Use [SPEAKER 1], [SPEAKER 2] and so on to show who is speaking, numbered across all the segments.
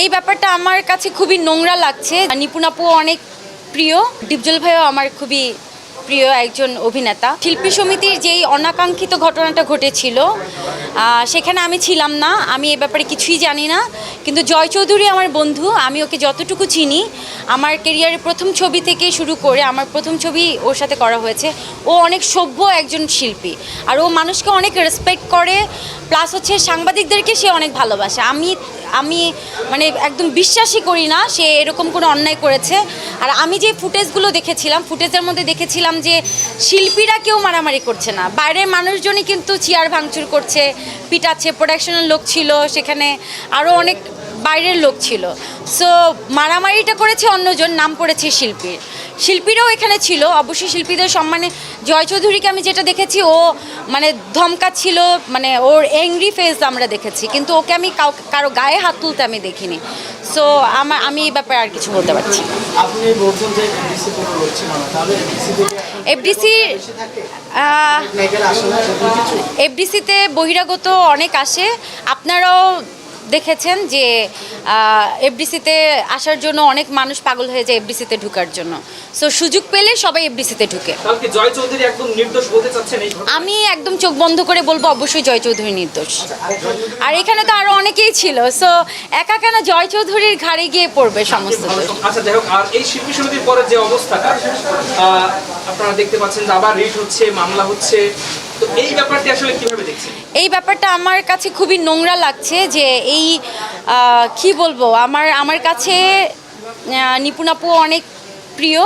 [SPEAKER 1] এই ব্যাপারটা আমার কাছে খুবই নোংরা লাগছে। নিপুণ আপু অনেক প্রিয়, ডিপজল ভাইও আমার খুবই প্রিয় একজন অভিনেতা। শিল্পী সমিতির যেই অনাকাঙ্ক্ষিত ঘটনাটা ঘটেছিল সেখানে আমি ছিলাম না, আমি এ ব্যাপারে কিছুই জানি না। কিন্তু জয় চৌধুরী আমার বন্ধু, আমি ওকে যতটুকু চিনি, আমার কেরিয়ারের প্রথম ছবি থেকে শুরু করে আমার প্রথম ছবি ওর সাথে করা হয়েছে। ও অনেক সভ্য একজন শিল্পী, আর ও মানুষকে অনেক রেসপেক্ট করে, প্লাস হচ্ছে সাংবাদিকদেরকে সে অনেক ভালোবাসে। আমি মানে একদম বিশ্বাসই করি না সে এরকম কোনো অন্যায় করেছে। আর আমি যে ফুটেজগুলো দেখেছিলাম, ফুটেজের মধ্যে দেখেছিলাম যে শিল্পীরা কেউ মারামারি করছে না, বাইরের মানুষজনই কিন্তু চেয়ার ভাঙচুর করছে, পিটাচ্ছে। প্রোডাকশনের লোক ছিল সেখানে, আরও অনেক বাইরের লোক ছিল। সো মারামারিটা করেছে অন্যজন, নাম পড়েছে শিল্পীরাও এখানে ছিল। অবশ্যই শিল্পীদের সম্মানে জয় চৌধুরীকে আমি যেটা দেখেছি, ও মানে ধমকাচ্ছিল, মানে ওর অ্যাংরি ফেস আমরা দেখেছি, কিন্তু ওকে আমি কারো গায়ে হাত তুলতে আমি দেখিনি। সো আমি এই ব্যাপারে আর কিছু বলতে পারছি। এফডিসিতে বহিরাগত অনেক আসে, আপনারাও দেখেছেন যে এফডিসিতে আসার জন্য অনেক মানুষ পাগল হয়ে যায় এফডিসিতে ঢুকার জন্য। সো সুযোগ পেলে সবাই এফডিসিতে ঢুকে। আমি একদম চোখ বন্ধ করে বলবো অবশ্যই জয় চৌধুরী নির্দোষ। আর এখানে তো আরো অনেকেই ছিল, সো একা কেন জয় চৌধুরীর ঘাড়ে গিয়ে পড়বে সমস্ত দোষ।
[SPEAKER 2] আচ্ছা যাই হোক, আর এই শিল্পী সমিতির পরে যে অবস্থাটা আপনারা দেখতে পাচ্ছেন যে আবার রিট হচ্ছে, মামলা হচ্ছে, তো এই ব্যাপারটি আসলে কিভাবে দেখছেন?
[SPEAKER 1] এই ব্যাপারটা আমার কাছে খুবই নোংরা লাগছে যে এই কি বলবো, আমার কাছে নিপুণ আপু অনেক প্রিয়,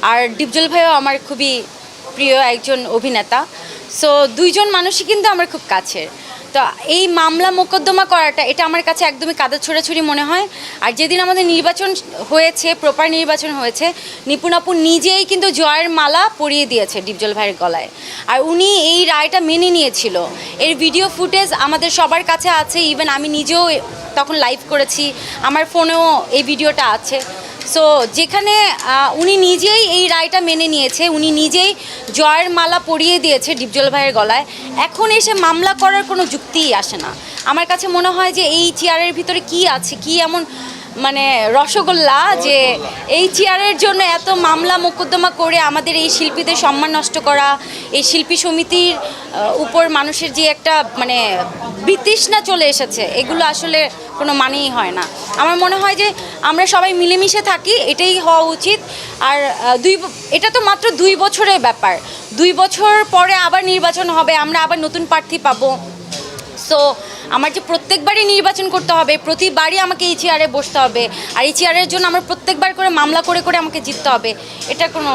[SPEAKER 1] আর ডিপজল ভাইও আমার খুবই প্রিয় একজন অভিনেতা। সো দুইজন মানুষই কিন্তু আমার খুব কাছের। তো এই মামলা মোকদ্দমা করাটা, এটা আমার কাছে একদমই কাদা ছোড়াছুড়ি মনে হয়। আর যেদিন আমাদের নির্বাচন হয়েছে, প্রপার নির্বাচন হয়েছে, নিপুণ আপু নিজেই কিন্তু জয়ের মালা পরিয়ে দিয়েছে ডিপজল ভাইয়ের গলায়, আর উনি এই রায়টা মেনে নিয়েছিল। এর ভিডিও ফুটেজ আমাদের সবার কাছে আছে, ইভেন আমি নিজেও তখন লাইভ করেছি, আমার ফোনেও এই ভিডিওটা আছে। সো যেখানে উনি নিজেই এই রায়টা মেনে নিয়েছে, উনি নিজেই জয়ের মালা পরিয়ে দিয়েছে ডিপজল ভাইয়ের গলায়, এখন এসে মামলা করার কোনো যুক্তিই আসে না। আমার কাছে মনে হয় যে এই চেয়ারের ভিতরে কি আছে, কি এমন মানে রসগোল্লা যে এই চেয়ারের জন্য এত মামলা মোকদ্দমা করে আমাদের এই শিল্পীদের সম্মান নষ্ট করা, এই শিল্পী সমিতির উপর মানুষের যে একটা মানে বিতৃষ্ণা চলে এসেছে, এগুলো আসলে কোনো মানেই হয় না। আমার মনে হয় যে আমরা সবাই মিলেমিশে থাকি, এটাই হওয়া উচিত। আর এটা তো মাত্র 2 বছরের ব্যাপার, 2 বছর পরে আবার নির্বাচন হবে, আমরা আবার নতুন প্রার্থী পাবো। সো আমার যে প্রত্যেকবারই নির্বাচন করতে হবে, প্রতিবারই আমাকে এই চেয়ারে বসতে হবে, আর এই চেয়ারের জন্য আমার প্রত্যেকবার করে মামলা করে করে আমাকে জিততে হবে, এটা কোনো